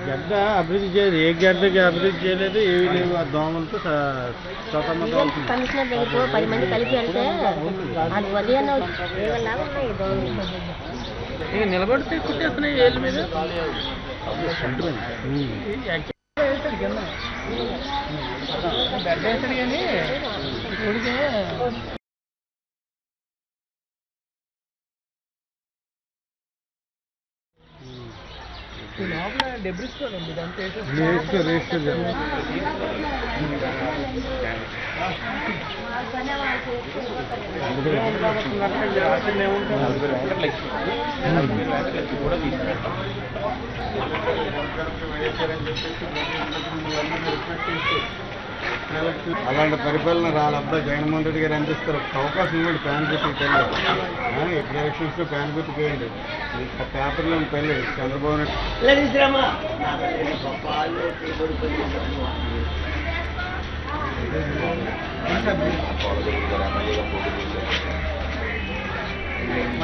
గడ్డ అభివృద్ధి చేయలేదు, ఏ గడ్డకి అభివృద్ధి చేయలేదు, ఏవి లేవు. ఆ దోమలతో కమిషనర్ దగ్గరకు 10 మంది కలిపి వెళ్తే అది ఉదయం లాగా ఉన్నాయి దోమలు. నిలబడితే కుట్టేస్తున్నాయి ఏళ్ళ మీద. బెడ్ వేసాడు కానీ ఉడికే లోపల డెబ్రిస్ కూడా ఉంది. అలాంటి పరిపాలన రాలబ్బా జగన్మోహన్ రెడ్డి గారు అనిపిస్తారు. అవకాశం ఇవ్వండి ఫ్యాన్ గుర్తుకు పెళ్ళి. ఎప్పుడు ఎలక్షన్స్ లో ఫ్యాన్ గుర్తుకు వేయండి. పేపర్లో పెళ్ళి చంద్రబాబు నాయుడు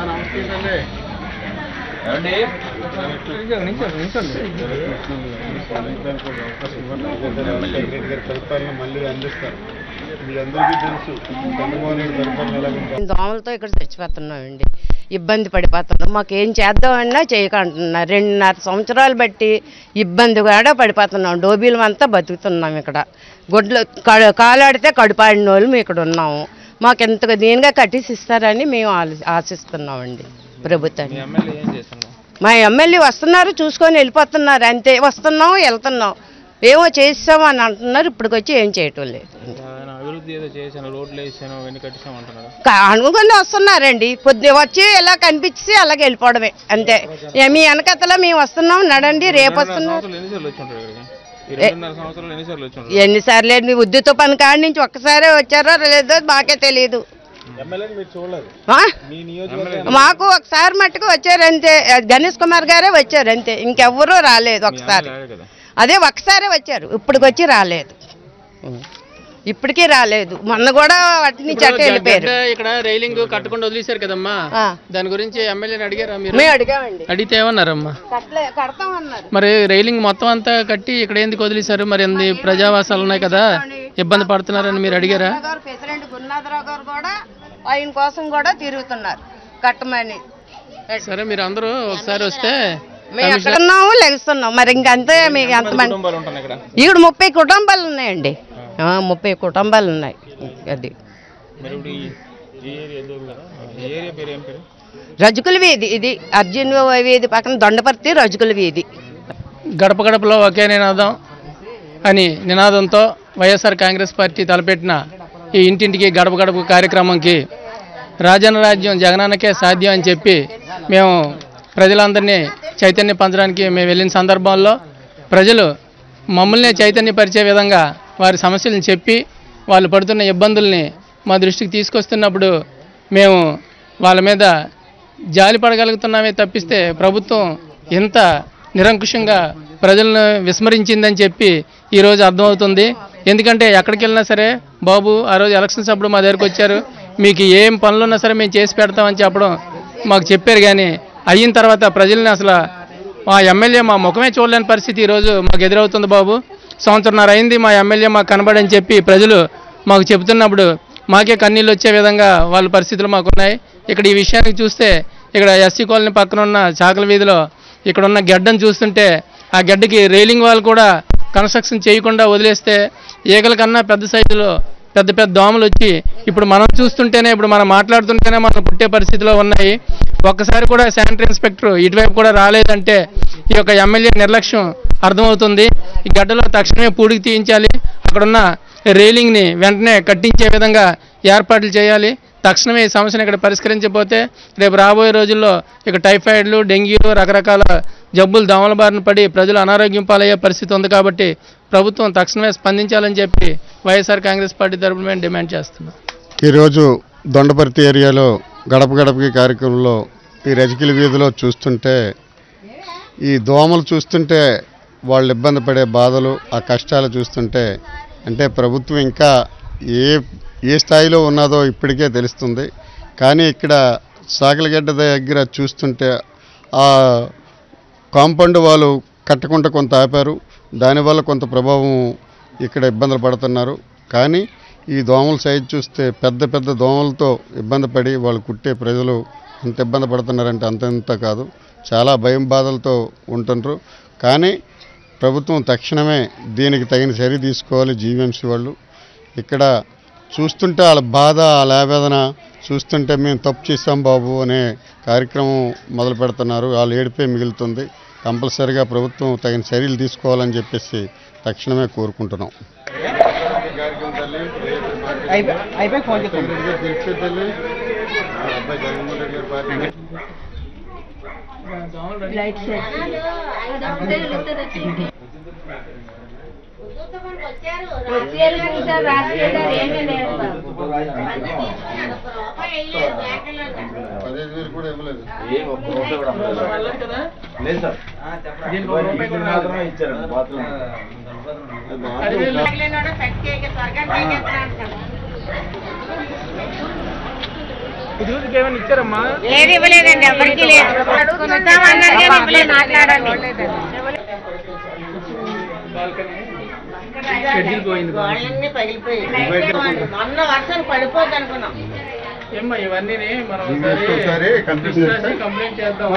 నమస్తే అండి. పరిపాలన మళ్ళీ అందిస్తారు. మీ అందరికీ తెలుసు చంద్రబాబు నాయుడు పరిపాలన ఎలా ఉంటుంది. దోమలతో ఇక్కడ చచ్చిపోతున్నామండి, ఇబ్బంది పడిపోతున్నాం. మాకు ఏం చేద్దామన్నా చేయకంటున్నారు. 2.5 సంవత్సరాలు బట్టి ఇబ్బంది కూడా పడిపోతున్నాం. డోబీలు అంతా బతుకుతున్నాం. ఇక్కడ గొడ్లు కాలాడితే కడుపాడిన వాళ్ళు మేము ఇక్కడ ఉన్నాము. మాకు ఎంతగా దీనిగా కట్టిసిస్తారని మేము ఆశిస్తున్నామండి ప్రభుత్వాన్ని. మా ఎమ్మెల్యే వస్తున్నారు, చూసుకొని వెళ్ళిపోతున్నారు అంతే. వస్తున్నాం వెళ్తున్నాం, ఏమో చేసాం అని అంటున్నారు. ఇప్పటికొచ్చి ఏం చేయటం లేదు. అనుకుని వస్తున్నారండి, పొద్దు వచ్చి ఇలా కనిపించి అలాగే వెళ్ళిపోవడమే అంతే. మీ వెనకతలా మేము వస్తున్నాం నడండి, రేపు వస్తున్నాం. ఎన్నిసార్లు ఉద్దుతో పని కాడి నుంచి ఒక్కసారే వచ్చారో లేదో మాకే తెలియదు. మాకు ఒకసారి మట్టుకు వచ్చారంతే, గణేష్ కుమార్ గారే వచ్చారు అంతే, ఇంకెవ్వరూ రాలేదు. ఒకసారి అదే ఒకసారి వచ్చారు, ఇప్పటికొచ్చి రాలేదు. ఇప్పటికీ రాలేదు. మొన్న కూడా వాటి నుంచి అట్టే వెళ్ళిపోయారు. ఇక్కడ రైలింగ్ కట్టకుండా వదిలేశారు కదమ్మా, దాని గురించి ఎమ్మెల్యేని అడిగారా మీరు? మేము అడిగామండి. అడిగితే ఏమన్నారమ్మా? కడతామన్నారు. మరి రైలింగ్ మొత్తం అంతా కట్టి ఇక్కడ ఎందుకు వదిలేశారు? మరి ఎన్ని ప్రజావాసాలు ఉన్నాయి కదా, ఇబ్బంది పడుతున్నారని మీరు అడిగారా? ప్రెసిడెంట్ గురునాథరావు గారు కూడా ఆయన కోసం కూడా తిరుగుతున్నారు కట్టమని. సరే మీరు అందరూ ఒకసారి వస్తే మేము ఎక్కడున్నాము లెగుస్తున్నాం. మరి ఇంకంతే. మీకు ఎంతమంది? ఇక్కడ 30 కుటుంబాలు ఉన్నాయండి. 30 కుటుంబాలు ఉన్నాయి. అది రజకుల వీధి. ఇది అర్జున్ వీధి పక్కన దొండపర్తి రజకుల వీధి. గడప గడపలో ఒకే నినాదం అని నినాదంతో వైఎస్ఆర్ కాంగ్రెస్ పార్టీ తలపెట్టిన ఈ ఇంటింటికి గడప గడప కార్యక్రమంకి రాజన్న రాజ్యం జగనన్నకే సాధ్యం అని చెప్పి మేము ప్రజలందరినీ చైతన్య పంచడానికి మేము వెళ్ళిన సందర్భంలో ప్రజలు మమ్మల్ని చైతన్యపరిచే విధంగా వారి సమస్యలను చెప్పి వాళ్ళు పడుతున్న ఇబ్బందుల్ని మా దృష్టికి తీసుకొస్తున్నప్పుడు మేము వాళ్ళ మీద జాలి పడగలుగుతున్నామే తప్పిస్తే ప్రభుత్వం ఇంత నిరంకుశంగా ప్రజలను విస్మరించిందని చెప్పి ఈరోజు అర్థమవుతుంది. ఎందుకంటే ఎక్కడికి వెళ్ళినా సరే బాబు ఆ రోజు ఎలక్షన్స్ అప్పుడు మా దగ్గరకు వచ్చారు, మీకు ఏం పనులున్నా సరే మేము చేసి పెడతామని చెప్పడం మాకు చెప్పారు. కానీ అయిన తర్వాత ప్రజల్ని అసలు మా ఎమ్మెల్యే మా ముఖమే చూడలేని పరిస్థితి ఈరోజు మాకు ఎదురవుతుంది. బాబు 1.5 సంవత్సరం అయింది మా ఎమ్మెల్యే మాకు కనబడని చెప్పి ప్రజలు మాకు చెబుతున్నప్పుడు మాకే కన్నీళ్ళు వచ్చే విధంగా వాళ్ళ పరిస్థితులు మాకున్నాయి. ఇక్కడ ఈ విషయానికి చూస్తే ఇక్కడ ఎస్సీ కాలనీ పక్కన ఉన్న చాకల వీధిలో ఇక్కడ ఉన్న గడ్డను చూస్తుంటే ఆ గడ్డకి రైలింగ్ వాళ్ళు కూడా కన్స్ట్రక్షన్ చేయకుండా వదిలేస్తే ఈగల కన్నా పెద్ద సైజులో పెద్ద పెద్ద దోమలు వచ్చి ఇప్పుడు మనం చూస్తుంటేనే ఇప్పుడు మనం మాట్లాడుతుంటేనే మనం పుట్టే పరిస్థితిలో ఉన్నాయి. ఒక్కసారి కూడా శానిటరీ ఇన్స్పెక్టర్ ఇటువైపు కూడా రాలేదంటే ఈ యొక్క ఎమ్మెల్యే నిర్లక్ష్యం అర్థమవుతుంది. ఈ గడ్డలో తక్షణమే పూడికి తీయించాలి, అక్కడున్న రైలింగ్ని వెంటనే కట్టించే విధంగా ఏర్పాట్లు చేయాలి. తక్షణమే ఈ సమస్యను ఇక్కడ పరిష్కరించకపోతే రేపు రాబోయే రోజుల్లో ఇక టైఫాయిడ్లు, డెంగ్యూలు, రకరకాల జబ్బులు దోమల బారిన పడి ప్రజలు అనారోగ్యం పాలయ్యే పరిస్థితి ఉంది. కాబట్టి ప్రభుత్వం తక్షణమే స్పందించాలని చెప్పి వైఎస్ఆర్ కాంగ్రెస్ పార్టీ తరఫున మేము డిమాండ్ చేస్తున్నాం. ఈరోజు దొండపర్తి ఏరియాలో గడప గడపకి కార్యక్రమంలో ఈ రజకిల వీధిలో చూస్తుంటే ఈ దోమలు చూస్తుంటే వాళ్ళు ఇబ్బంది పడే బాధలు, ఆ కష్టాలు చూస్తుంటే అంటే ప్రభుత్వం ఇంకా ఏ స్థాయిలో ఉన్నదో ఇప్పటికే తెలుస్తుంది. కానీ ఇక్కడ సాగలగడ్డ దగ్గర చూస్తుంటే ఆ కాంపౌండ్ వాళ్ళు కట్టకుండా కొంత ఆపారు. దానివల్ల కొంత ప్రభావం ఇక్కడ ఇబ్బందులు పడుతున్నారు. కానీ ఈ దోమల సైజు చూస్తే పెద్ద పెద్ద దోమలతో ఇబ్బంది పడి వాళ్ళు కుట్టే ప్రజలు ఎంత ఇబ్బంది పడుతున్నారంటే అంతంత కాదు, చాలా భయం బాధలతో ఉంటుండ్రు. కానీ ప్రభుత్వం తక్షణమే దీనికి తగిన చర్య తీసుకోవాలి. జీవీఎంసీ వాళ్ళు ఇక్కడ చూస్తుంటే వాళ్ళ బాధ, వాళ్ళ ఆవేదన చూస్తుంటే మేము తప్పు చేసాం బాబు అనే కార్యక్రమం మొదలు పెడుతున్నారు. వాళ్ళు ఏడిపే మిగులుతుంది. కంపల్సరిగా ప్రభుత్వం తగిన చర్యలు తీసుకోవాలని చెప్పేసి తక్షణమే కోరుకుంటున్నాం. ఇచ్చారమ్మా? ఏది ఇవ్వలేదండి, ఎవరికి లేదు. మాట్లాడండి. వాళ్ళన్నీ పగిలిపోయి మొన్న వర్షం పడిపోద్ది అనుకున్నాం. ఏమ్మా ఇవన్నీ మనం కంప్లైంట్ చేద్దాం.